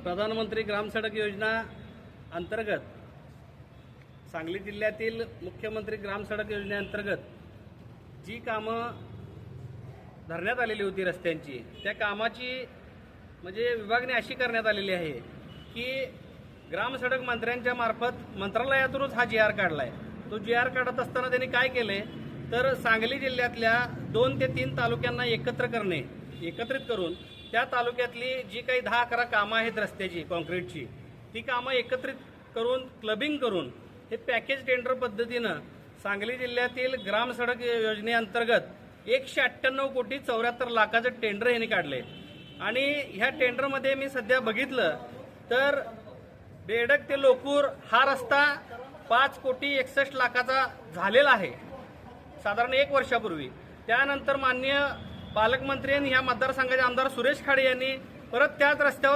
प्रधानमंत्री ग्राम सडक योजना अंतर्गत सांगली जिल्ह्यातील मुख्यमंत्री ग्राम सडक योजनेअंतर्गत जी कामं धरण्यात आलेली होती रस्त्यांची, त्या कामाची म्हणजे विभागणी अशी करण्यात आलेली आहे की ग्राम सडक मंत्र्यांच्या मार्फत मंत्रालयातूनच हा जी आर काढलाय। तो जी आर काढत असताना त्यांनी काय केले तर सांगली जिल्ह्यातल्या 2 ते 3 तालुक्यांना एकत्रित करून त्या तालुक्यातली जी काही 10-11 कामं आहेत रस्त्याची कॉन्क्रीटची, ती कामं एकत्रित करून क्लबिंग करून हे पॅकेज टेंडर पद्धतीनं सांगली जिल्ह्यातील ग्राम सडक योजनेअंतर्गत 198 कोटी 74 लाखाचं टेंडर यांनी काढले। आणि ह्या टेंडरमध्ये मी सध्या बघितलं तर बेडक ते लोकूर हा रस्ता 5 कोटी 61 लाखाचा झालेला आहे साधारण 1 वर्षापूर्वी। त्यानंतर माननीय पालकमंत्री आणि ह्या मतदारसंघाचे आमदार सुरेश खाडे यांनी परत त्याच रस्त्यावर